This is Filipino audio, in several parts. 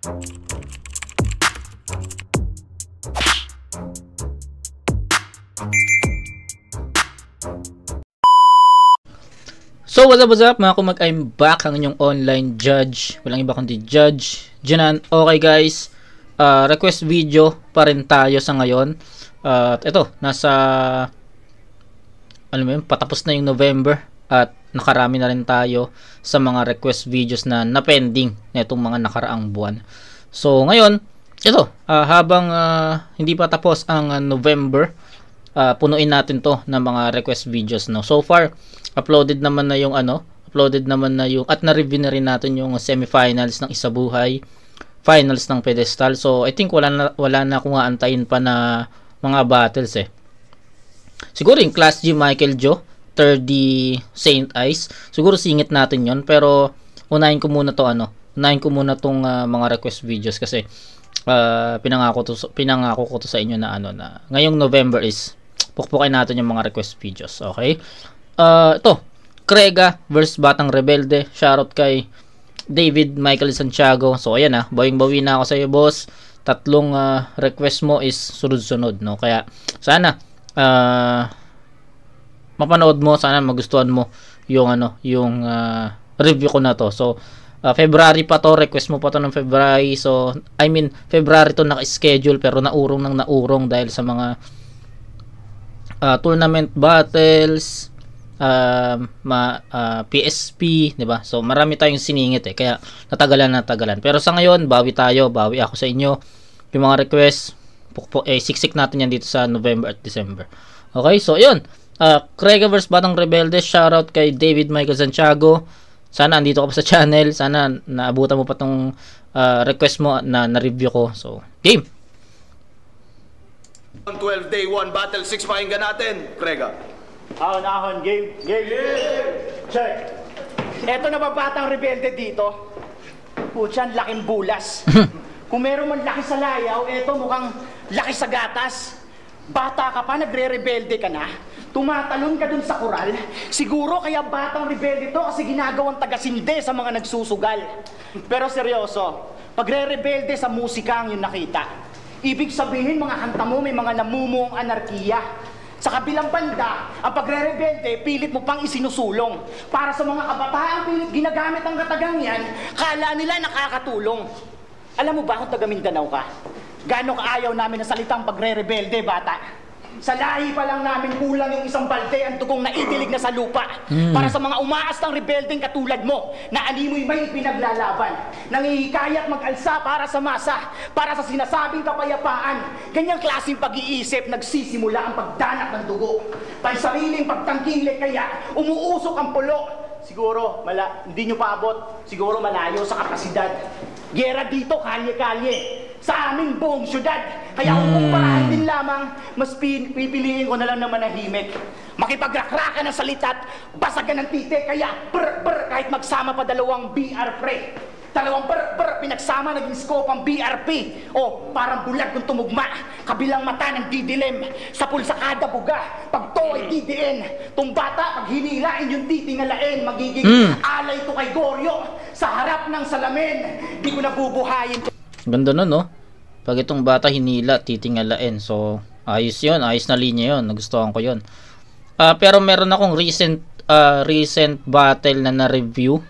So what's up mga kumag, I'm back, ang inyong online judge. Walang iba kundi Judge Janan. Okay guys, request video pa rin tayo sa ngayon. At ito, nasa patapos na yung November at nakarami na rin tayo sa mga request videos na na-pending na itong mga nakaraang buwan. So ngayon, ito, habang hindi pa tapos ang November, punuin natin to ng mga request videos, no. So far uploaded naman na yung at na-review na rin natin yung semifinals ng Isabuhay, finals ng Pedestal. So I think wala na akong aantayin pa na mga battles eh. Siguro yung Class G Michael Joe, 3D Saint Ice, siguro singit natin yon, pero unahin ko muna tong mga request videos kasi pinangako ko to sa inyo na na ngayong November is pukpukin natin yung mga request videos. Okay? Ito, Krega versus Batang Rebelde. Shoutout kay David Michael Santiago. So ayan bawing-bawi na ako sa iyo, boss. Tatlong request mo is sunod-sunod, no? Kaya sana mapanood mo, sana magustuhan mo yung review ko na to. So February pa to, request mo pa to ng February. So February to naka-schedule pero naurong dahil sa mga tournament battles, PSP, 'di ba? So marami tayong siningit kaya natagalan. Pero sa ngayon, bawi ako sa inyo. Yung mga request, siksik natin yan dito sa November at December. Okay? So 'yun. Krega vs Batang Rebelde, shoutout kay David Michael Santiago. Sana andito ka pa sa channel, sana naabutan mo pa tong request mo na na-review ko. So, game. 12 day 1 battle 6, pakinggan natin, Krega. Ahon, game. Check. Eto na ba Batang Rebelde dito? Putsyan, laking bulas. Kung meron man laki sa layaw, eto mukhang laki sa gatas. Bata ka pa, nagre-rebelde ka na. Tumatalon ka dun sa koral. Siguro kaya Batang Rebelde to kasi ginagawang tagasinde sa mga nagsusugal. Pero seryoso, pagre-rebelde sa musika ang yung nakita. Ibig sabihin, mga kanta mo may mga namumuong anarkiya. Sa kabilang banda, ang pagre-rebelde, pilit mo pang isinusulong. Para sa mga kabataan, pilit ginagamit ang katagang yan, kala nila nakakatulong. Alam mo ba kung taga Mindanao ka? Gano'ng kaayaw namin na salitang pagre-rebelde, bata? Sa lahi pa lang namin kulang yung isang balde ang dugong naidilig na sa lupa. Para sa mga umaastang rebeldeng katulad mo na animoy may ipinaglalaban, nangihikayat mag-alsa para sa masa, para sa sinasabing kapayapaan. Ganyang klaseng pag-iisip nagsisimula ang pagdanak ng dugo. Pansariling pagtangkilik kaya umuusok ang pulo. Siguro hindi nyo paabot, siguro malayo sa kapasidad. Gera dito, kalye-kalye. Sa amin buong syudad. Kaya kung kumparahan din lamang, mas pipiliin ko na lang na manahimik. Makipagrakrakan ng salita't basagan ng tite. Kaya kahit magsama pa dalawang BR pre. Dalawang pinagsama naging scope ang BRP. O parang bulag kung tumugma. Kabilang mata ng didilim. Sa pulsakada buga. Pag to ay didiin. Tumbata pag hinilain yung titingalain. Magiging alay to kay Goryo. Sa harap ng salamin. Di ko nabubuhayin. Ganda nun, no? Pag itong bata hinila, titingalain. So, ayos yun. Ayos na linya yun. Nagustuhan ko yun. Pero meron akong recent battle na na-review.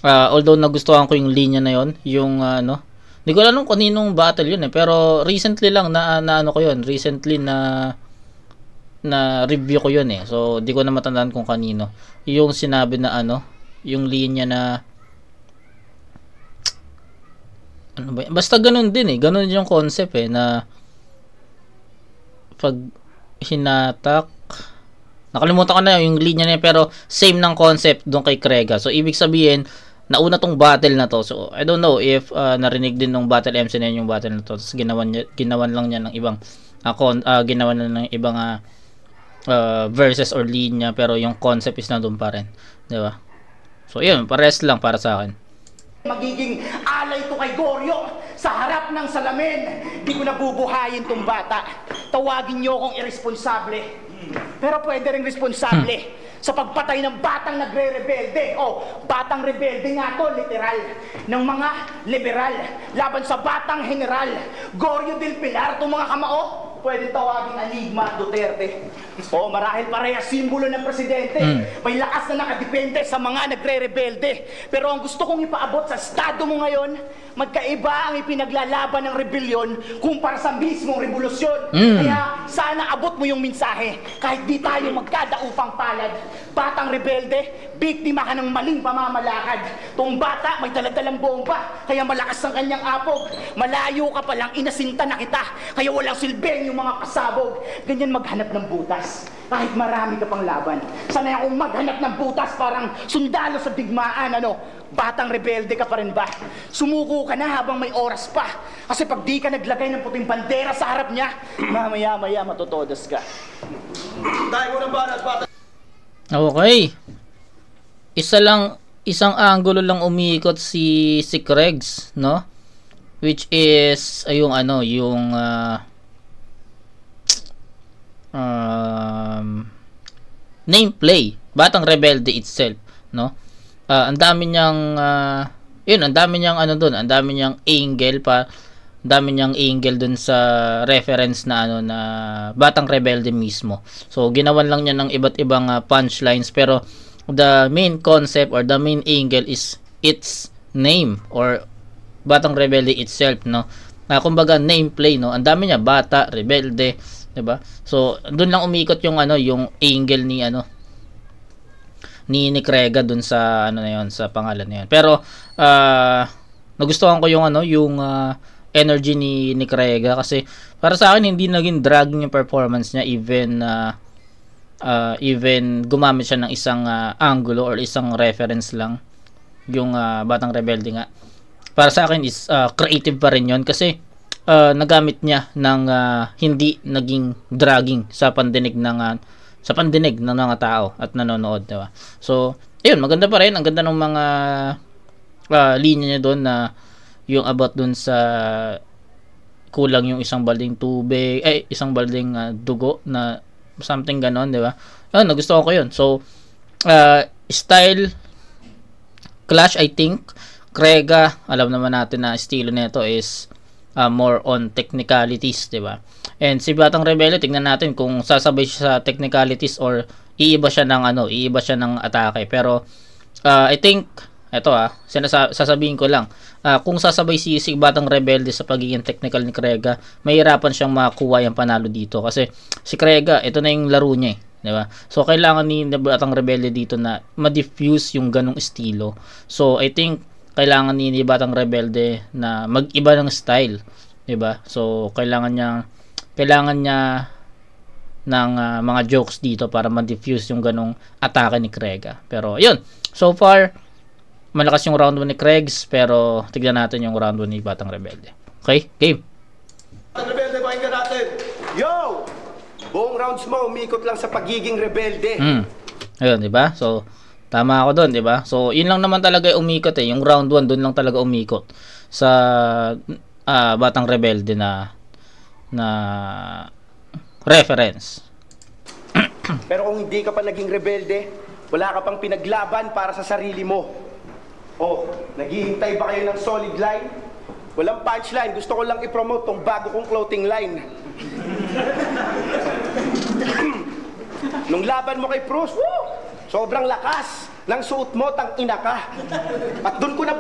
Although nagustuhan ko yung linya na yun. Yung, hindi ko alam kung kaninong battle yun Pero recently lang na ko yun. Recently na review ko yun So, di ko na matandaan kung kanino. Yung sinabi na yung linya na basta ganun din ganun yung concept na pag hinatak, nakalimutan ko na yung linya niya pero same ng concept doon kay Krega. So ibig sabihin nauna tong battle na to. So I don't know if narinig din ng battle MC na yung battle na to. Tapos ginawan lang niya ng ibang ginawan na ng ibang verses or linya pero yung concept is na doon pa rin, di ba? So yun, pares lang para sa akin. Magiging alay to kay Goryo sa harap ng salamin. Di ko nabubuhayin tong bata. Tawagin nyo akong irresponsable. Pero pwede rin responsable. sa pagpatay ng batang nagre-rebelde. O, batang rebelde nga to, literal, ng mga liberal, laban sa batang general, Gorio del Pilar, itong mga kamao, pwede tawagin Enigma Duterte. O, marahil pareha simbolo ng presidente. May lakas na nakadepende sa mga nagre-rebelde. Pero ang gusto kong ipaabot sa estado mo ngayon, magkaiba ang ipinaglalaban ng rebelyon kumpara sa mismong revolusyon. Kaya sana abot mo yung mensahe. Kahit di tayo magkadaupang palad, batang rebelde, biktima ka ng maling pamamalakad. Tong bata may daladalang bomba, kaya malakas ang kanyang apog. Malayo ka palang inasinta na kita, kaya walang silbeng yung mga pasabog. Ganyan maghanap ng butas. Kahit marami ka pang laban, sanay akong maghanap ng butas parang sundalo sa digmaan, ano? Batang rebelde ka pa rin ba? Sumuko ka na habang may oras pa. Kasi pag di ka naglagay ng puting bandera sa harap niya, mamaya-maya matotodas ka. Dahil mo ng banat, bata. Okay. Isang angulo lang umiikot si Kregs, no? Which is yung nameplay, Batang Rebelde itself, no? Ang dami niyang ang dami niyang ang dami niyang angle dun sa reference na na Batang Rebelde mismo. So ginawan lang niya ng iba't ibang punchlines, pero the main concept or the main angle is its name or Batang Rebelde itself, no? Kumbaga nameplay, no? Ang dami niya, Bata, Rebelde, 'di ba? So doon lang umikot yung yung angle ni Krega doon sa sa pangalan na 'yon. Pero nagustuhan ko yung energy ni Krega, kasi para sa akin hindi naging dragging yung performance niya, even gumamit siya ng isang angulo or isang reference lang yung Batang Rebelde nga. Para sa akin is creative pa rin 'yon, kasi nagamit niya ng hindi naging dragging sa pandinig ng mga tao at nanonood, diba? So, ayun, maganda pa rin. Ang ganda ng mga linya niya doon, na yung about doon sa kulang yung isang balding tubig, isang balding dugo, na something ganon, diba? Nagustuhan ko yun. So, style clash, I think. Krega, alam naman natin na estilo nito is more on technicalities, diba? And si Batang Rebelde, tingnan natin kung sasabay siya sa technicalities or iiba siya ng atake. Pero I think eto sasabihin ko lang, kung sasabay si Batang Rebelde sa pagiging technical ni Krega, mahirapan siyang makuha yung panalo dito, kasi si Krega, ito na yung laro niya, diba? So kailangan ni Batang Rebelde dito na ma-diffuse yung ganong estilo. So I think kailangan ni Batang Rebelde na mag-iba ng style, diba? So kailangan niya ng mga jokes dito para ma-diffuse yung ganong atake ni Krega. Pero yun, so far malakas yung round 1 ni Kregs, pero tignan natin yung round 1 ni Batang Rebelde. Okay, game. Batang Rebelde, pakinggan natin. Yo! Buong rounds mo, umikot lang sa pagiging rebelde. Ayun, diba? So tama ako doon, diba? So yun lang naman talaga yung umikot yung round 1, doon lang talaga umikot sa Batang Rebelde na reference. Pero kung hindi ka pa naging rebelde, wala ka pang pinaglaban para sa sarili mo. Oh, naghihintay ba kayo ng solid line? Walang punchline, gusto ko lang i-promote tong bago kong clothing line. Nung laban mo kay Bruce, sobrang lakas ng suot mo, tang ina ka. At doon ko na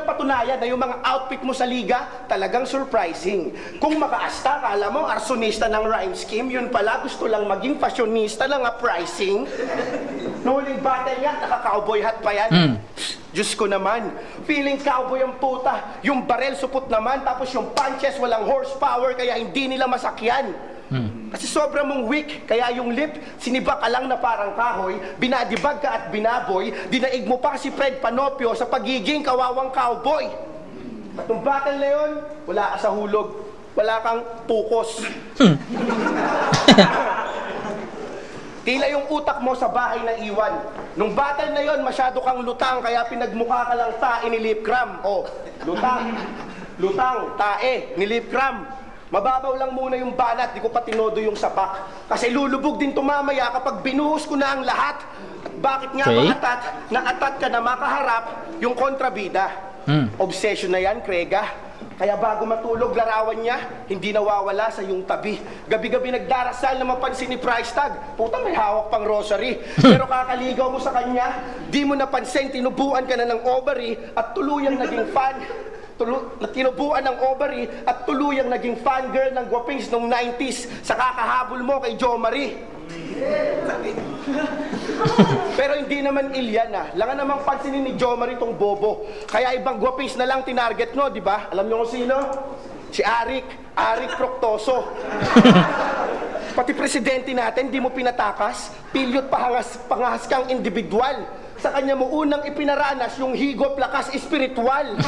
patunayan na yung mga outfit mo sa liga talagang surprising. Kung makaasta, kala mo arsonista ng rhyme scheme, yun pala gusto lang maging fashionista ng pricing. Nuling battle nga, naka-cowboy hat pa yan. Diyos ko naman, feeling cowboy ang puta. Yung barel supot naman, tapos yung punches walang horsepower, kaya hindi nila masakyan. Kasi sobrang mong weak, kaya yung lip, sinibak ka lang na parang kahoy, binadibag ka at binaboy, dinaig mo pa si Fred Panopio sa pagiging kawawang cowboy. At nung battle na yun, wala ka sa hulog, wala kang pukos. Tila yung utak mo sa bahay na iwan. Nung battle na yun, masyado kang lutang, kaya pinagmukha ka lang tae ni Lip Cram. Oh, lutang, tae ni Lip Cram. Mababaw lang muna yung banat, di ko pa tinodo yung sapak. Kasi lulubog din tumamaya kapag binuhos ko na ang lahat. At bakit nga ba naatat ka na makaharap yung kontrabida? Obsession na yan, Krega. Kaya bago matulog, larawan niya, hindi nawawala sa iyong tabi. Gabi-gabi nagdarasal na mapansin ni Price Tag. Puta, may hawak pang rosary. Pero kakaligaw mo sa kanya, di mo napansin, tinubuan ka na ng ovary at tuluyang naging fan. Tinubuan ng ovary at tuluyang naging fangirl ng Guapings noong 90s sa kakahabol mo kay Jo Marie. Pero hindi naman Ilyan ah. Langan namang pansinin ni Jo Marie tong bobo. Kaya ibang Guapings na lang tinarget no, di ba? Alam niyo kung sino? Si Arik Proctoso. Pati presidente natin, di mo pinatakas. Pilyot pangahas kang individual. Sa kanya mo unang ipinaranas yung higop lakas espiritual.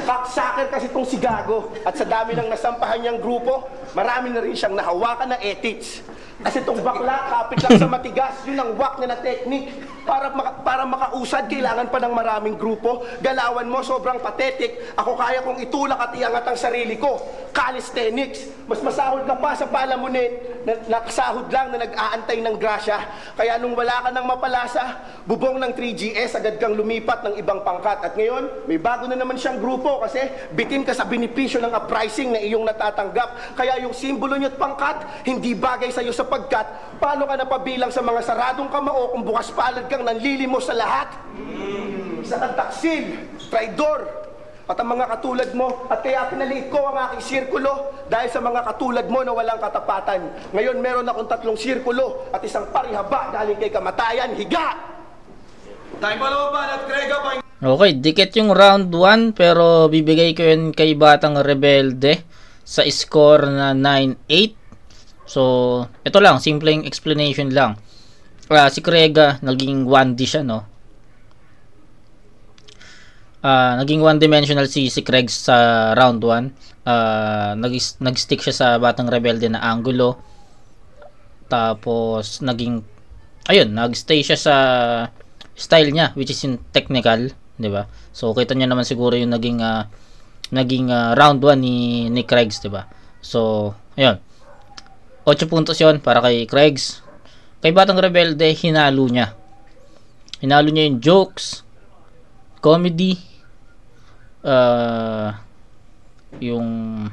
Kaksaker kasi itong si Gago. At sa dami ng nasampahan niyang grupo, marami na rin siyang nahawakan na ethics. Kasi itong bakla, kapit lang sa matigas, yun ang wak na technique. Para makausad, kailangan pa ng maraming grupo. Galawan mo, sobrang pathetic. Ako kaya kong itulak at iangat ang sarili ko. Calisthenics. Mas masahol ka pa sa palamunin na nakasahod lang na nag-aantay ng grasya. Kaya nung wala ka ng mapalasa, bubong ng 3GS, agad kang lumipat ng ibang pangkat. At ngayon, may bago na naman siyang grupo kasi bitin ka sa benepisyo ng uprising na iyong natatanggap. Kaya yung simbolo niyo at pangkat, hindi bagay sa'yo sapagkat paano ka napabilang sa mga saradong kamao kung bukas palad kang nanlilimos sa lahat? Isa kang taksil, traidor, at ang mga katulad mo. At kaya pinaliit ko ang aking sirkulo dahil sa mga katulad mo na walang katapatan. Ngayon meron akong 3 sirkulo at isang parihaba galing kay kamatayan. Higa! Tayo pa naman banat, Krega, Okay, dikit yung round 1 pero bibigay ko yun kay Batang Rebelde sa score na 9-8. So, ito lang, simpleng explanation lang. Si Krega, naging 1D siya, no? Naging one-dimensional si Craig sa round 1. Nag-stick siya sa Batang Rebelde na angulo. Tapos, nag-stay siya sa style niya, which is in technical, di ba? So, kita niya naman siguro yung naging round 1 ni Craigs, di ba? So, ayun. 8 puntos yon para kay Craigs. Kay Batang Rebelde, hinalo niya. Hinalo niya yung jokes, comedy, yung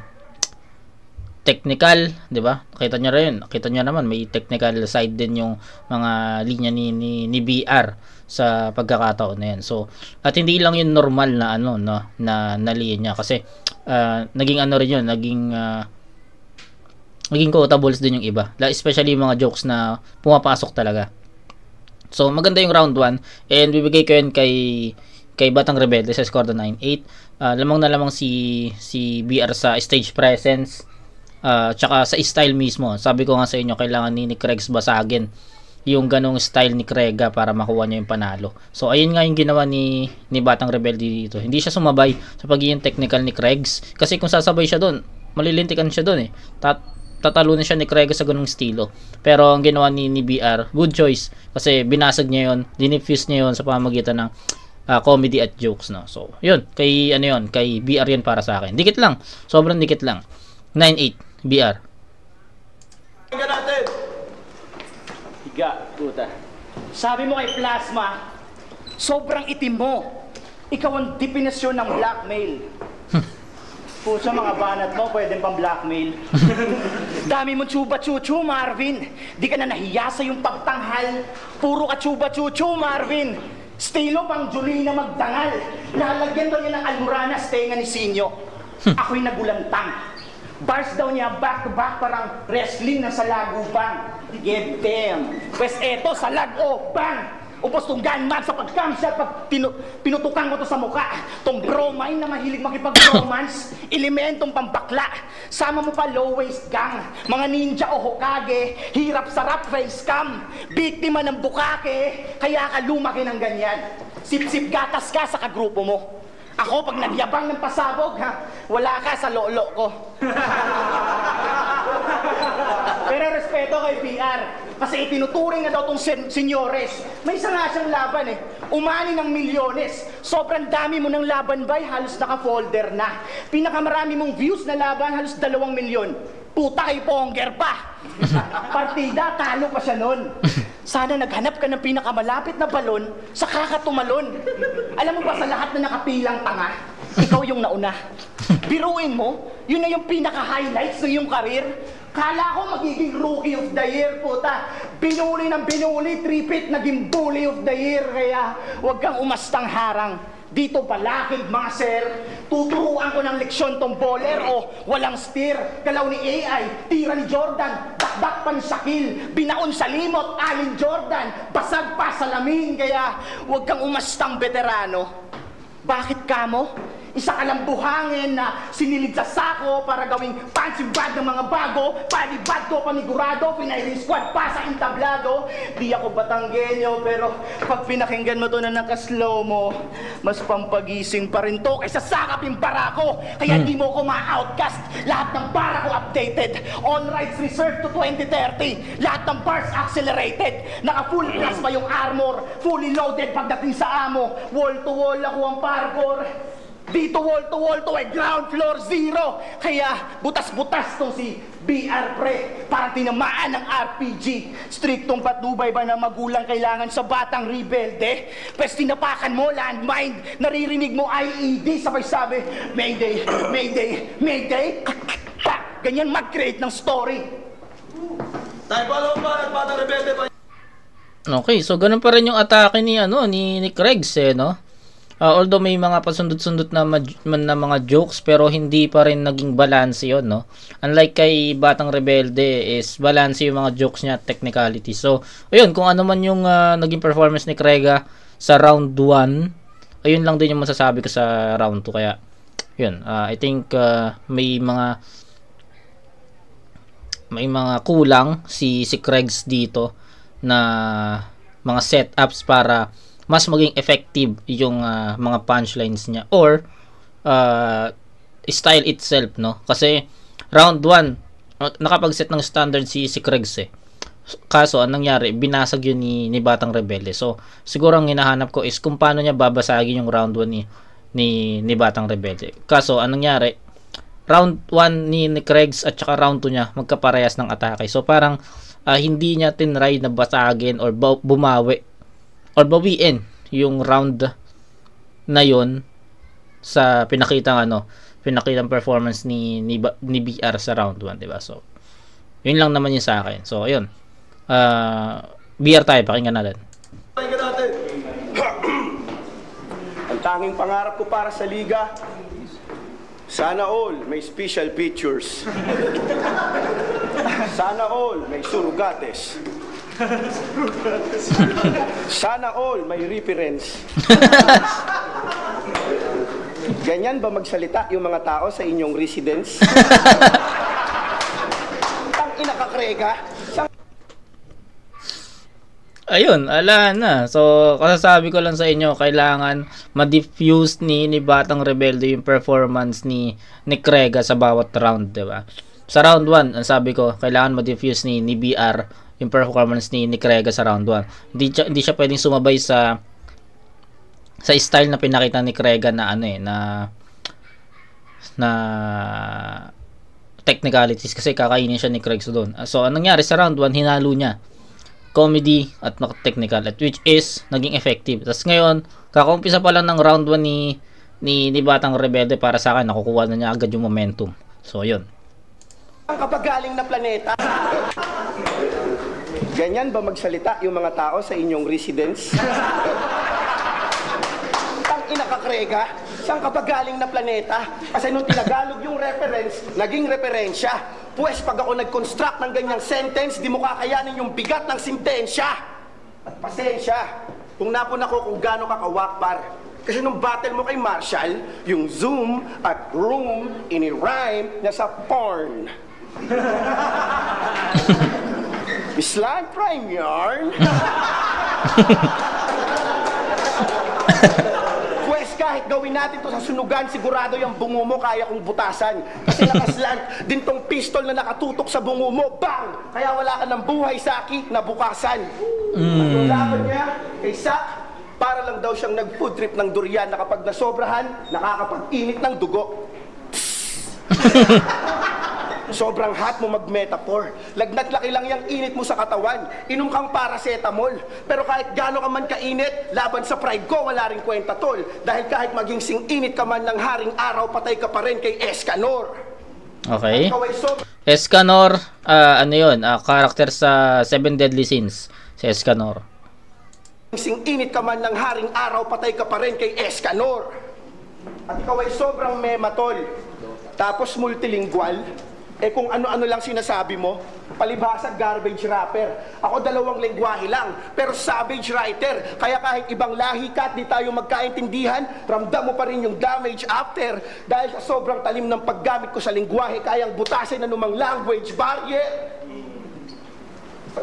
technical, 'di ba? Nakita niya rin, nakita niya naman may technical side din yung mga linya ni BR sa pagkakataon na 'yan. So, at hindi lang yung normal na na linya kasi naging rin 'yun, naging quotables din yung iba. Especially yung mga jokes na pumapasok talaga. So, maganda yung round 1 and bibigay ko yun kay Batang Rebelde sa score na 9-8. Lamang na lamang si BR sa stage presence, tsaka sa style mismo. Sabi ko nga sa inyo, kailangan ni Craigs basagin yung ganong style ni Krega para makuha niya yung panalo. So, ayun nga yung ginawa ni Batang Rebelde dito. Hindi siya sumabay sa pagiging technical ni Craigs. Kasi kung sasabay siya doon, malilintikan siya doon eh. Tatalunan siya ni Krega sa ganung estilo. Pero ang ginawa ni BR, good choice. Kasi binasag niya yun, dinifuse niya yun sa pamamagitan ng comedy at jokes, no. So, yun, kay BR yun para sa akin. Dikit lang. Sobrang dikit lang. 9-8 BR. Tingnan natin. Higa, puta. Sabi mo kay Plasma, sobrang itim mo. Ikaw ang definisyon ng blackmail. Puso mga banat mo, pwedeng pang blackmail. Dami mong chuba-chuchu, Marvin. Di ka na nahiya sa yung pagtanghal. Puro ka chuba-chuchu, Marvin. Stilo pang Julina magdangal. Lalagyan daw niya ng almoranas, tenga ni Sinyo. Ako'y nagulantang. Bars daw niya back-to-back parang wrestling na sa lagubang. Get them. Pues eto, sa lago, bang! Upos tong gunman sa pagkamsya pag pinutukan ko to sa mukha. Tong bromine na mahilig makipag-romance. Elementong pambakla. Sama mo pa low-waist gang. Mga ninja o Hokage. Hirap-sarap face cam. Biktima ng bukake. Kaya ka lumaki ng ganyan. Sip-sip gatas ka sa kagrupo mo. Ako pag nagyabang ng pasabog, wala ka sa lolo ko. Pero respeto kay BR. Kasi itinuturing na daw tong senyores. May isa nga siyang laban eh. Umani ng milyones. Sobrang dami mo ng laban bay, halos naka-folder na. Pinakamarami mong views na laban, halos 2 milyon. Puta kay Ponger pa. Partida, talo pa siya nun. Sana naghanap ka ng pinakamalapit na balon sa kakatumalon. Alam mo ba sa lahat na nakapilang tanga, ikaw yung nauna. Biruin mo, yun na yung pinaka-highlights ng iyong karir. Kala ko magiging rookie of the year, puta. Binuli ng binuli, tripit, naging bully of the year. Kaya huwag kang umastang harang. Dito palakid, mga sir. Tuturuan ko ng leksyon tong bowler o walang steer. Galaw ni AI, tira ni Jordan, dakdak pansakil, binaon sa limot, Alin Jordan, basag pa sa lamin. Kaya huwag kang umastang veterano. Bakit ka mo? Isa ka lang buhangin na sinilid sa sako para gawing fancy bag ng mga bago. Palibad ko panigurado, pinailing squad pa sa entablado. Di ako Batanggenyo pero pag pinakinggan mo to na nakaslow mo, mas pampagising pa rin to kaysa sakapin barako. Kaya di mo ko ma-outcast. Lahat ng bara ko updated. On rights reserved to 2030. Lahat ng bars accelerated. Naka full plus pa yung armor. Fully loaded pagdating sa amo. Wall to wall ako ang parkour. Dito wall to ay ground floor zero. Kaya butas-butas tong si BR pre, para tinamaan ng RPG. Striktong patnubay ba na magulang kailangan sa batang rebelde? Pwes tinapakan mo landmine, naririnig mo IED, sabay sabi Mayday, Mayday, Mayday. Ganyan mag-create ng story. Tayo Kalooban at Batang Rebelde pa. Okay, so ganun pa rin yung atake ni ni Kregs no. Although may mga pasundot-sundot na mga jokes pero hindi pa rin naging balance 'yon, no. Unlike kay Batang Rebelde is balance yung mga jokes niya at technicality. So, ayun, kung ano man yung naging performance ni Krega sa round 1, ayun lang din yung masasabi ko sa round 2. Kaya, yun, I think may mga kulang si Kregs dito na mga setups para mas maging effective yung mga punchlines niya or style itself, no. Kasi round 1 nakapag-set ng standard si Kregs eh. Kaso anong nangyari, binasag yun ni Batang Rebelde. So siguro ang hinahanap ko is kung paano niya babasagin yung round 1 ni Batang Rebelde. Kaso anong nangyari, round 1 ni Kregs at saka round 2 niya magkaparehas ng atake. So parang hindi niya tinry na basagin or bumawi or bawiin yung round na yon sa pinakitang performance ni BR sa round 1, di ba? So yun lang naman yun sa akin. So ayun, BR tayo, pakinggan natin. Pakinggan natin. Ang tanging pangarap ko para sa liga, sana all may special features. Sana all may surugates. Sana all may reference. Ganyan ba magsalita yung mga tao sa inyong residence? Ang inakakrega. Ayun, ala na. So, kasasabi ko lang sa inyo, kailangan ma-diffuse ni Batang Rebelde yung performance ni Krega sa bawat round, diba? Sa round 1, ang sabi ko, kailangan ma-diffuse ni BR yung performance ni Krega sa round 1. Hindi siya pwedeng sumabay sa style na pinakita ni Krega na na technicalities kasi kakainin siya ni Kregs doon. So, anong nangyari sa round 1, hinalo niya comedy at technical, at which is naging effective. Tapos ngayon, kakampisa pa lang ng round 1 ni Batang Rebelde, para sa akin nakukuha na niya agad yung momentum. So, yun. Ang kapagaling na planeta. Ganyan ba magsalita yung mga tao sa inyong residence? Ang inakakrega, saan kapagaling na planeta? Kasi nung tinagalog yung reference, naging referensya. Pues pag ako nag-construct ng ganyang sentence, di mo kakayanin yung bigat ng sentensya. At pasensya, kung napun ako kung gaano ka kawakbar. Kasi nung battle mo kay Marshall, yung zoom at room, ini-rhyme niya sa porn. Islam prime yarn. Pwes kahit gawin natin to sa sunugan, sigurado yung bungo mo kaya kong butasan. Kasi nakaslant din tong pistol na nakatutok sa bungo mo. Bang! Kaya wala ka ng buhay sa akin na bukasan. At yung laban niya kay Sak, para lang daw siyang nag-food trip ng durian na kapag nasobrahan, nakakapag-init ng dugo. Sobrang hot mo mag-metaphor. Lagnat laki lang yung init mo sa katawan. Inom kang paracetamol. Pero kahit gaano ka man kainit, laban sa pride ko, wala rin kwenta tol. Dahil kahit maging sing-init ka man ng haring araw, patay ka pa rin kay Escanor. Okay. Escanor, ano yun? Karakter sa 7 Deadly Sins. Si Escanor. Sing-init ka man ng haring araw, patay ka pa rin kay Escanor. At ikaw ay sobrang mematol. Tapos multilingual. Eh kung ano-ano lang sinasabi mo, palibhasa garbage rapper. Ako 2 lengguwahe lang, pero savage writer. Kaya kahit ibang lahi ka at di tayo magkaintindihan, ramdam mo pa rin yung damage after. Dahil sa sobrang talim ng paggamit ko sa lengguwahe, kayang butasin na numang language barrier.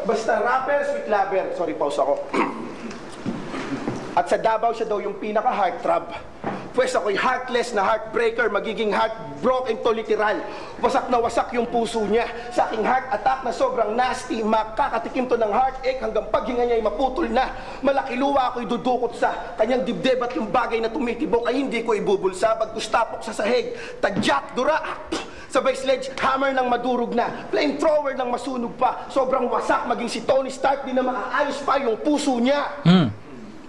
Basta rapper, sweet lover. Sorry, pause ako. At sa Davao siya daw yung pinaka-heartthrob. Pwes ako'y heartless na heartbreaker, magiging heartbroken to literal. Wasak na wasak yung puso niya. Sa aking heart attack na sobrang nasty, makakatikim to ng heartache hanggang paghinga niya'y maputol na. Malaki luwa ako'y dudukot sa kanyang dibdib at yung bagay na tumitibok ay hindi ko ibubulsa. Bagkustapok sa sahig, tadyak, dura, sabay sledgehammer ng madurog na, flamethrower ng masunog pa. Sobrang wasak, maging si Tony Stark, di na maaayos pa yung puso niya.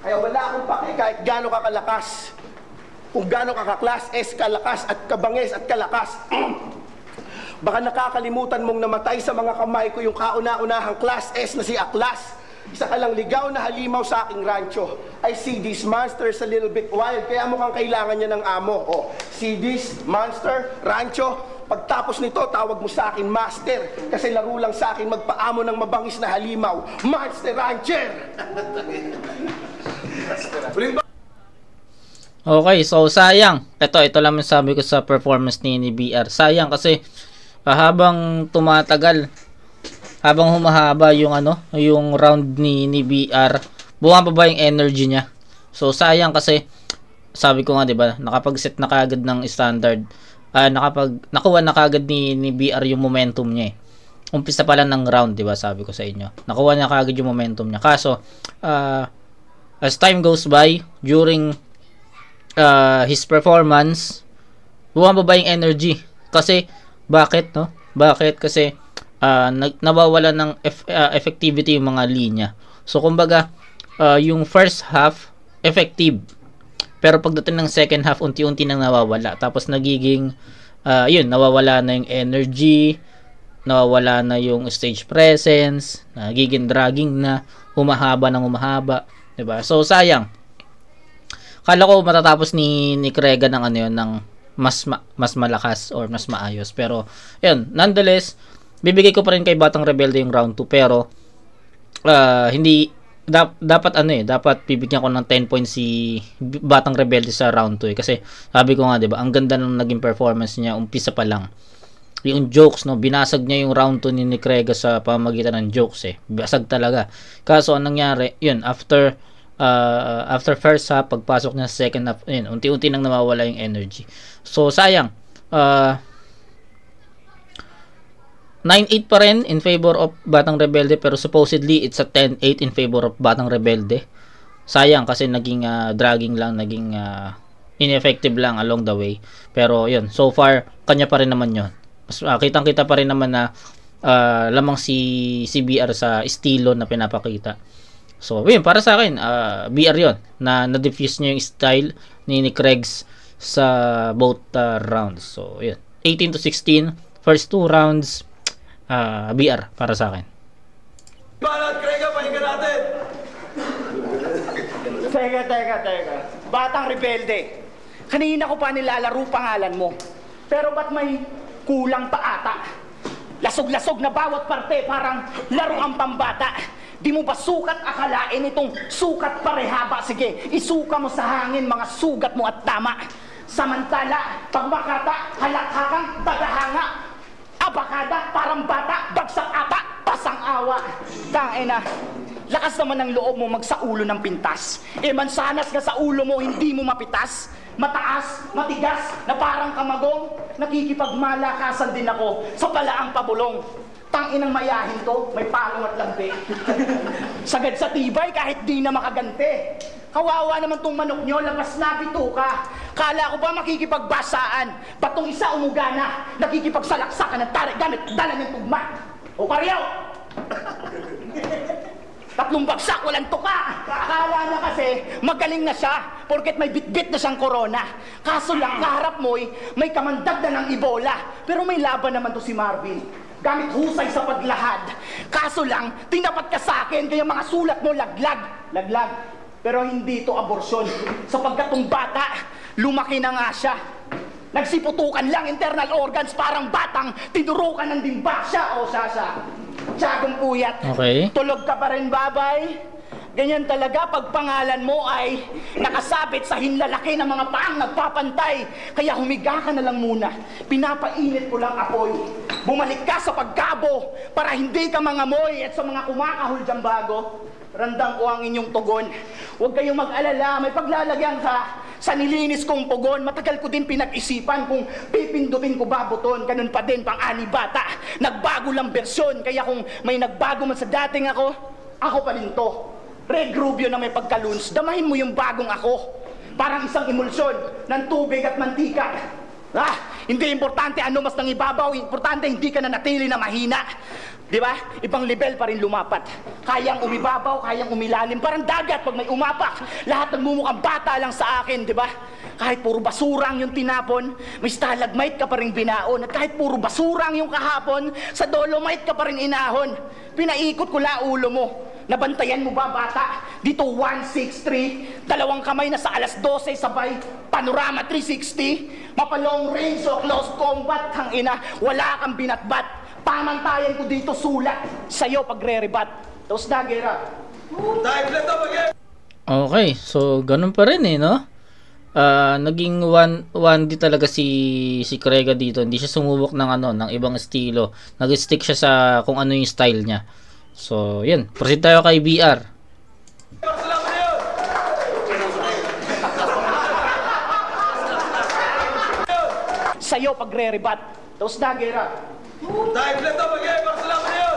Kaya wala akong pake kahit gaano ka kalakas. Kung gaano ka kaklas, kalakas at kabanges at kalakas. Baka nakakalimutan mong namatay sa mga kamay ko yung kauna-unahang class S na si Aklas. Isa ka lang ligaw na halimaw sa aking rancho. I see these monsters a little bit wild, kaya mukhang kailangan niya ng amo. Oh, see this monster, rancho? Pagtapos nito, tawag mo sa akin master. Kasi laro lang sa akin magpaamo ng mabangis na halimaw. Monster Rancher! Okay, so sayang. Ito lang yung sabi ko sa performance ni BR. Sayang kasi habang tumatagal, habang humahaba yung yung round ni BR, bumababa yung energy niya. So sayang kasi sabi ko nga 'di ba, nakapag-set na kaagad ng standard. Nakuha na kaagad ni BR yung momentum niya. Umpisa pa lang ng round, 'di ba? Sabi ko sa inyo. Nakuha niya kaagad yung momentum niya. Kaso as time goes by, during his performance, bumababa yung energy. Kasi bakit no? Bakit? Kasi nawawala ng effectivity yung mga linya. So kumbaga yung first half effective, pero pagdating ng second half unti-unti nang nawawala. Tapos nagiging nawawala na yung energy, nawawala na yung stage presence, nagiging dragging na, humahaba ng humahaba, 'di ba? So sayang. Kala ko matatapos ni Krega ng ng mas malakas or mas maayos, pero ayun, nonetheless bibigay ko pa rin kay Batang Rebelde yung round 2, pero hindi dapat dapat bibigyan ko ng 10 points si Batang Rebelde sa round 2 kasi sabi ko nga 'di ba, ang ganda ng naging performance niya umpisa pa lang. Yung jokes, no, binasag niya yung round 2 ni Krega sa pamamagitan ng jokes Basag talaga. Kaso anong nangyari, yun, after first half, pagpasok niya sa second half, yun, unti-unti nang nawawala yung energy. So sayang. 9-8 pa rin in favor of Batang Rebelde, pero supposedly it's a 10-8 in favor of Batang Rebelde. Sayang kasi naging dragging lang, naging ineffective lang along the way. Pero yun, so far kanya pa rin naman yun. Mas kitang-kita pa rin naman na lamang si BR sa estilo na pinapakita. So yun, para sa akin BR yun, na na-diffuse niya yung style ni Kregs sa both rounds. So yun, 18-16 first 2 rounds, BR para sa akin. Banat, Krega, pahinga natin! Teka. Batang Rebelde. Kanina ko pa nilalaro pangalan mo. Pero ba't may kulang pa ata? Lasog-lasog na bawat parte, parang laruang pambata. Di mo ba sukat akalain itong sukat parehaba? Sige, isuka mo sa hangin mga sugat mo at tama. Samantala, pag makata, halakhakang tagahanga. Abakada, parang bata, bagsak ata, pasang awa. Tangina, lakas naman ng loob mo magsaulo ng pintas. Mansanas ka sa ulo mo, hindi mo mapitas. Mataas, matigas, na parang kamagong. Nakikipagmalakasan din ako sa palaang pabulong. Tanginang mayahin to, may palong at lambe. Sagad sa tibay kahit di na makagante. Kawawa naman tong manok nyo, labas na bituka. Kala ko ba makikipagbasaan? Ba't tong isa umuga na, nakikipagsalaksakan ng tarik gamit dala ng tugma? O karyaw! 3 bagsak, walang tuka. Akala na kasi magaling na siya porket may bitbit na siyang corona. Kaso lang, kaharap mo'y may kamandag na ng Ebola. Pero may laban naman to si Marvin. Gamit husay sa paglahad. Kaso lang, tinapat ka sa akin kaya mga sulat mo laglag. Laglag. Pero hindi to aborsyon. Sapagkat tong bata, lumaki na nga siya. Nagsiputukan lang internal organs parang batang tinurukan ng dimba siya o sasa. Tiyagong puyat. Okay. Tulog ka pa rin, babay. Ganyan talaga pag pangalan mo ay nakasabit sa hinlalaki ng mga paang nagpapantay. Kaya humiga ka na lang muna. Pinapainit ko lang apoy. Bumalik ka sa pagkabo para hindi ka mangamoy at sa mga kumakahol dyan bago. Randang ko ang inyong tugon. Huwag kayong mag-alala, may paglalagyan ka. Sa nilinis kong pugon, matagal ko din pinag-isipan kung pipindutin ko ba buton. Ganun pa din pang-ani bata. Nagbago lang bersyon, kaya kung may nagbago man sa dating ako pa rin to. Red Rubio na may pagkaluns, damahin mo yung bagong ako. Parang isang emulsyon ng tubig at mantika. Hindi importante ano mas nang ibabaw, importante hindi ka na natili na mahina. Di ba? Ibang level pa rin lumapat. Kayang umibabaw, kayang umilalim. Parang dagat pag may umapak. Lahat nagmumukhang bata lang sa akin, di ba? Kahit puro basurang yung tinapon, may stalagmite ka pa rin binaon. At kahit puro basurang yung kahapon, sa dolomite ka pa rin inahon. Pinaikot ko la ulo mo. Nabantayan mo ba, bata? Dito 163, 2 kamay na sa alas 12 sabay, panorama 360, mapalong range o close combat, kang ina, wala kang binatbat. Pamantayan ko dito sulat, sa'yo pagre-rebat. Tapos na, gera. Okay, so ganun pa rin eh, no? Naging 1D talaga si Krega dito. Hindi siya sumubok ng ng ibang estilo. Nag-stick siya sa kung ano yung style niya. So, yun. Proceed tayo kay BR. Sa'yo pagre-rebat. Tapos na, gera. Dahil lang ito, mag-iay, para sa laban na yun!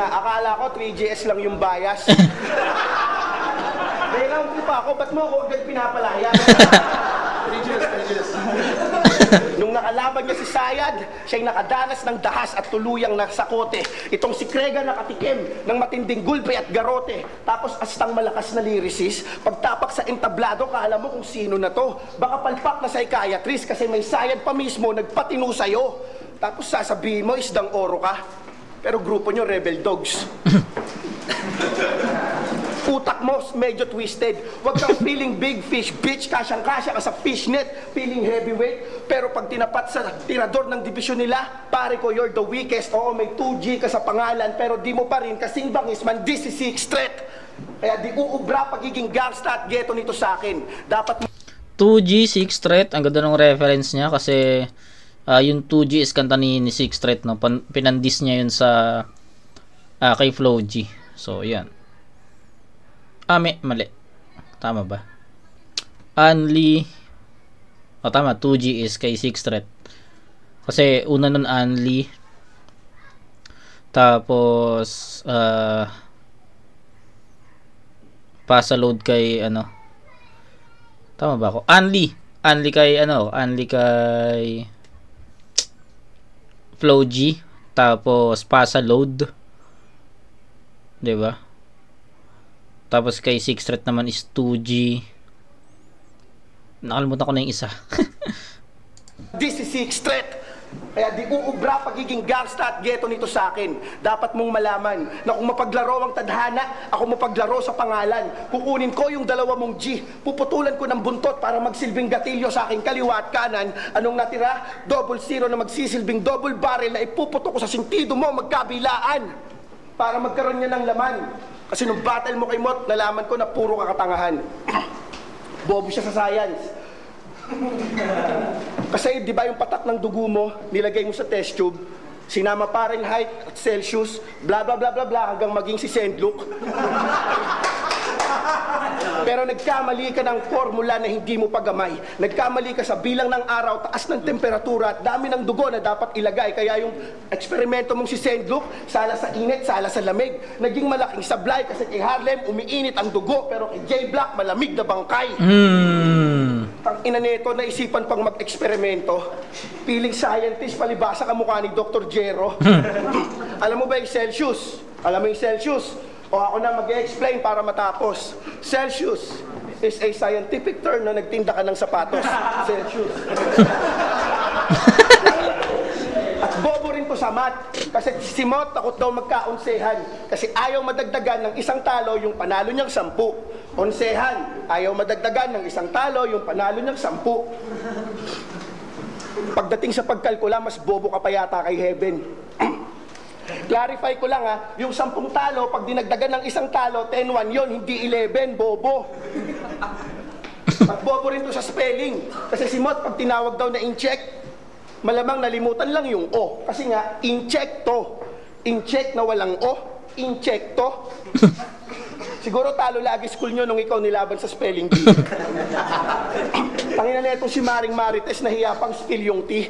Akala ko 3GS lang yung bias. Kailangan ko pa ako, ba't mo ako agad pinapalaya? 3GS. Nung nakalaban niya si Sayad, siya'y nakadanas ng dahas at tuluyang nasakote. Itong si Krega nakatikim ng matinding gulpe at garote. Tapos astang malakas na lyricist, pagtapak sa entablado, kala mo kung sino na to. Baka palpak na psychiatrist kasi may Sayad pa mismo nagpatino sa'yo. Tapos sasabihin mo, isdang oro ka. Pero grupo nyo, Rebel Dogs. Utak mo, medyo twisted. Huwag kang feeling big fish, bitch. Kasyang-kasya ka sa fishnet, feeling heavyweight. Pero pag tinapat sa tirador ng division nila, pare ko, you're the weakest. Oo, may 2G ka sa pangalan, pero di mo pa rin kasing bangis man, this is sixth threat. Kaya di uubra pagiging gangsta at ghetto nito sa akin. Dapat 2G, 6th threat. Ang ganda ng reference niya kasi yung 2G is kanta ni 6th threat, no? Pinandis niya yun sa kay Flo G. So, yan. Mali. Tama ba? Only. Tama. 2G is kay 6th threat. Kasi una nun Only. Tapos pasa load kay Tama ba ako? Only kay Only kay Flo G. Tapos pasa load. 'Di ba? Tapos kay 6th threat naman is 2G. Nakalimutan ko na yung isa. this is sixth threat. Kaya di uubra pagiging gangsta at ghetto nito sa akin. Dapat mong malaman na kung mapaglaro ang tadhana, ako mapaglaro sa pangalan. Kukunin ko yung 2 mong G. Puputulan ko ng buntot para magsilbing gatilyo sa aking kaliwa at kanan. Anong natira? 00 na magsisilbing double barrel na ipuputok ko sa sentido mo magkabilaan. Para magkaroon niya ng laman. Kasi nung battle mo kay Mot, nalaman ko na puro kakatangahan. Bobo siya sa science. Kasi di ba yung patak ng dugo mo, nilagay mo sa test tube, sinama Fahrenheit at Celsius, bla bla bla bla bla hanggang maging si St. Luke. Pero nagkamali ka ng formula na hindi mo pagamay. Nagkamali ka sa bilang ng araw, taas ng temperatura at dami ng dugo na dapat ilagay. Kaya yung eksperimento mong si St. Luke, sala sa init, sala sa lamig. Naging malaking sablay kasi kay Harlem, umiinit ang dugo. Pero kay J. Black, malamig na bangkay. Ang ina nito, naisipan pang mag-eksperimento. Piling scientist, palibasa ka mukha ni Dr. Jero. Alam mo ba yung Celsius? Alam mo yung Celsius? O ako na mag-explain para matapos. Celsius is a scientific term na nagtinda ka ng sapatos. Celsius. At bobo rin to sa math. Kasi si Mot takot daw magkaunsehan. Kasi ayaw madagdagan ng isang talo yung panalo niyang 10. Onsehan, ayaw madagdagan ng isang talo yung panalo niyang 10. Pagdating sa pagkalkula, mas bobo ka pa yata kay Heaven. Clarify ko lang yung 10 talo, pag dinagdagan ng isang talo, 10-1 yun, hindi 11, bobo. At bobo rin to sa spelling. Kasi si Mot, pag tinawag daw na in-check, malamang nalimutan lang yung O. Kasi nga, in-check to. In-check na walang O, in-check to. Siguro talo lagi school nyo nung ikaw nilaban sa spelling bee. Tangina na itong si Maring Marites, nahiya pang spill yung T.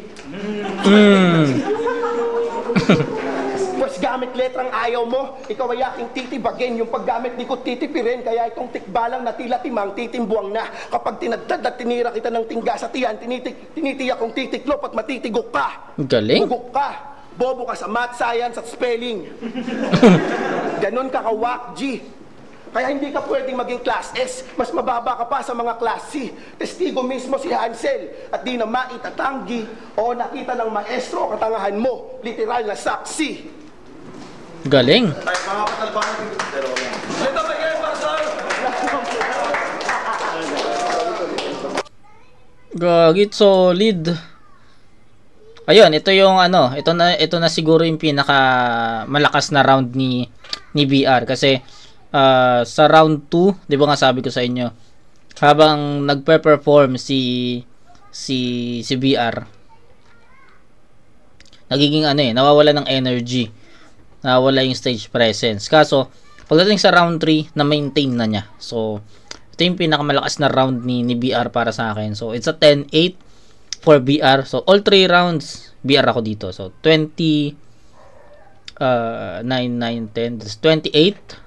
Pues gamit letrang ayaw mo, ikaw ay aking titibagin. Yung paggamit di ko titipirin, kaya itong tikbalang na tila timang titimbuang na. Kapag tinadad at tinira kita ng tingga sa tiyan, tinitiyak kong titiklop at matitigok ka. Galing. Ugok ka. Bobo ka sa math, science at spelling. Ganon ka ka-wak, G. Kaya hindi ka pwedeng maging class S. Mas mababa ka pa sa mga class C. Testigo mismo si Hansel. At di na maitatanggi o nakita ng maestro katangahan mo. Literal na saksi. Galing. Ay, mga katalbahan. Lito ba kayo, Pastor? Gagit solid. Ayun, ito yung ito na siguro yung pinaka malakas na round ni BR kasi sa round 2, 'di ba nga sabi ko sa inyo, habang nagpe-perform si BR, nagiging nawawala ng energy. Nawawala yung stage presence. Kaso pagdating sa round 3, na-maintain na niya. So ito yung pinakamalakas na round ni BR para sa akin. So it's a 10-8 for BR. So all 3 rounds BR ako dito. So 20 9 9 10, that's 28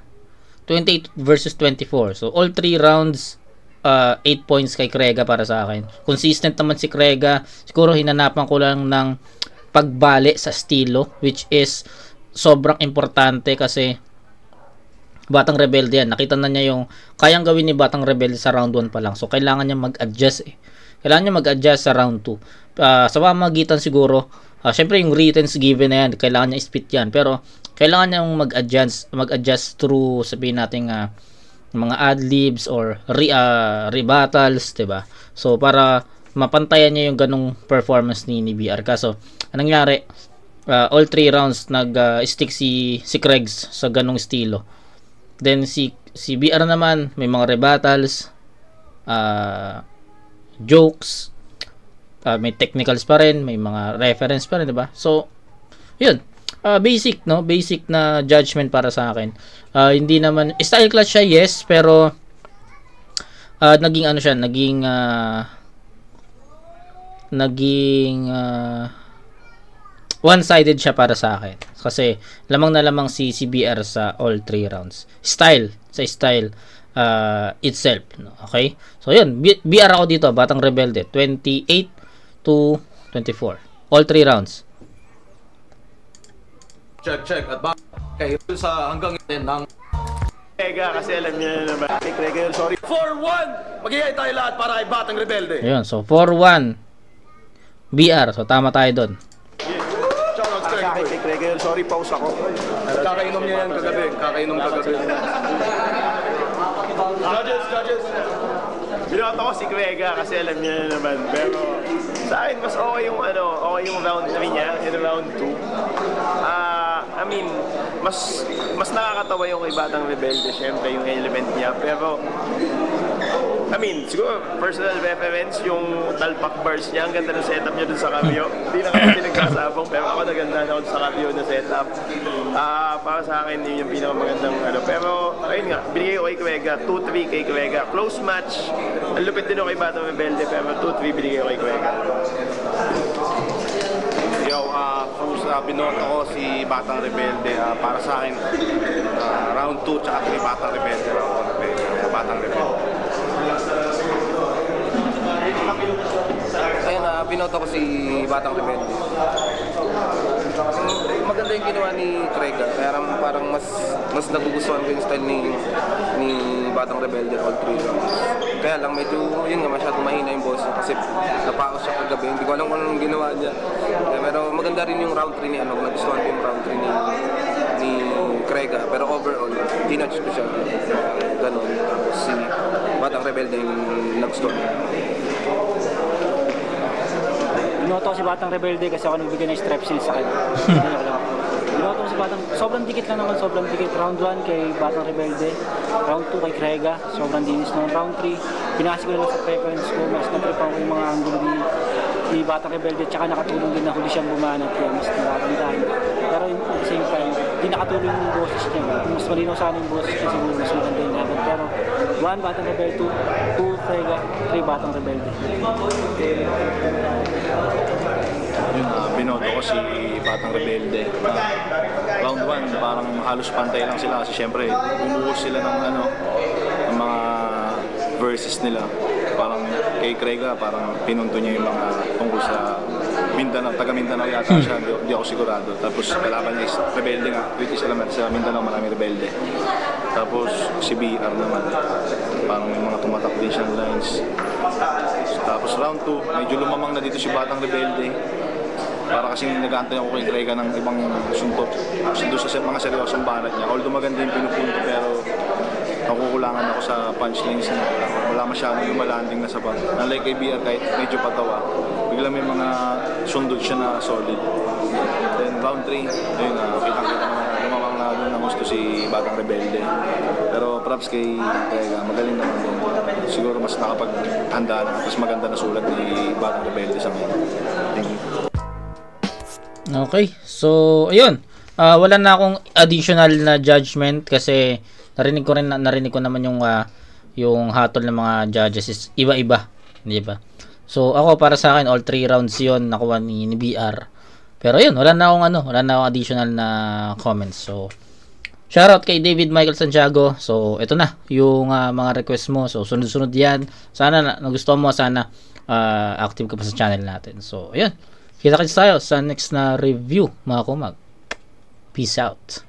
versus 24. So all 3 rounds 8 points kay Krega para sa akin. Consistent naman si Krega. Siguro hinanapan ko lang ng pagbali sa estilo, which is sobrang importante kasi Batang Rebelde yan. Nakita na niya yung kayang gawin ni Batang Rebelde sa round 1 pa lang. So kailangan niya mag-adjust Kailangan niya mag-adjust sa round 2. Sa pamamagitan siguro, syempre yung writtens given na yan, kailangan niya spit yan. Pero kailangan niya mag-adjust through, sabihin natin mga ad-libs or rebuttals, diba? So para mapantayan niya yung ganong performance ni BR. Kaso anong nangyari? All 3 rounds nag-stick si Kregs sa ganong estilo. Then si BR naman may mga rebuttals, jokes, may technicals pa rin, may mga reference pa rin, 'di ba? So, 'yun. Basic na judgment para sa akin. Hindi naman style clash siya, yes, pero naging one-sided siya para sa akin. Kasi lamang na lamang si BR sa all 3 rounds. Style itself, no? Okay? So yun, BR ako dito, Batang Rebelde, 28 to 24. All 3 rounds. Check. At kayo sa hanggang yun ng Krega, kasi alam niya na naman. Kay Krega yun, sorry. 4-1! Mag-iay tayo lahat para kay Batang Rebelde. Ayun, so 4-1 BR. So tama tayo doon. Sa akin, kay Krega yun, sorry, pause ako. Kakainom niya yan kagabi. Judges. Binoto ko si Krega kasi alam niya na naman. Pero sa akin, mas okay yung round 3 niya, yung round 2. I mean, mas nakakatawa yung kay Batang Rebelde, syempre yung element niya. Pero I mean, siguro personal reference, yung talpak bars niya, ang ganda ng setup niya dun sa cameo. Hindi na kami nagkasabong, pero ako naganda na ako sa cameo na setup. Para sa akin, yun yung pinakamagandang ano. Pero, ayun nga, binigay ko kay Kuwega, 2-3 kay Kuwega. Close match, ang lupit din ako kay Batang Rebelde, pero 2-3 binigay ko kay Kuwega. Yo, kung sa binoto ko si Batang Rebelde, para sa akin, round 2 tsaka 3 Batang Rebelde, Batang Rebelde. Ayun, binoto ko si Batang Rebelde. Maganda yung ginawa ni Trega, kaya parang mas nagugustuhan ko yung style ni Batang Rebelde all 3 rounds. Kaya lang medyo, yun nga, masyadong mahina yung boss kasi napaos siya kagabi. Hindi ko alam kung anong ginawa niya. Pero maganda rin yung round 3 ni nagustuhan ko yung round 3 ni Trega. Pero overall, tinatch ko siya. Ganon. Tapos si Batang Rebelde yung nagustuhan. Binoto ko si Batang Rebelde kasi ako nagbigay ng strepsil sa kanya. Binoto ko si Batang, sobrang dikit lang naman, sobrang dikit. Round 1 kay Batang Rebelde, round 2 kay Krega, sobrang dinis naman. Round 3, pinasi ko lang sa preference ko, mas naprepan ko yung mga angulo ni Batang Rebelde, tsaka nakatulong din na huli siyang bumanat, kaya mas nakakandaan. Pero at the same time, di nakatulong yung boses niya. Kung mas malinaw sana yung boses niya, siguro mas maganda yung laban. Pero 1 Batang Rebelde, 2 Krega, 3 Batang Rebelde. Yun, binoto ko si Batang Rebelde. Round 1, parang halos pantay lang sila kasi syempre bumuhos sila ng ng mga verses nila. Parang kay Krega, parang pinunto niya yung mga tungkol sa Mindanao, taga Mindanao yata siya, di ako sigurado. Tapos kalaban niya is Rebelde nga, which is alam sa Mindanao maraming Rebelde. Tapos si BR naman, parang may mga tumatak din siyang lines. Tapos round 2, medyo lumamang na dito si Batang Rebelde. Para kasi nag-aantay ako kay Krega ng ibang suntok doon sa mga seryosong banat niya. Although maganda yung pinupunto, pero nakukulangan ako sa punchlines niya. Wala masyadong lumalanding na sapat. Unlike kay BR, kahit medyo patawa, bigla may mga sundot siya na solid. Then round 3, ayun na, kitang-kita na lumamang na doon ng gusto si Batang Rebelde. Pero props kay Krega, magaling naman din. Siguro mas nakapag-handa na, mas maganda na sulat ni Batang Rebelde sa ngayon. Thank you. Okay, so ayun. Wala na akong additional na judgment kasi narinig ko naman yung hatol ng mga judges is iba-iba, di ba? So ako para sa akin all 3 rounds 'yon nakuha ni BR. Pero ayun, wala na akong additional na comments. So shoutout kay David Michael Santiago. So ito na yung mga request mo. So sunod-sunod 'yan. Sana nagustuhan mo, sana active ka pa sa channel natin. So ayun. Kita-kits tayo sa next na review, mga kumag. Peace out.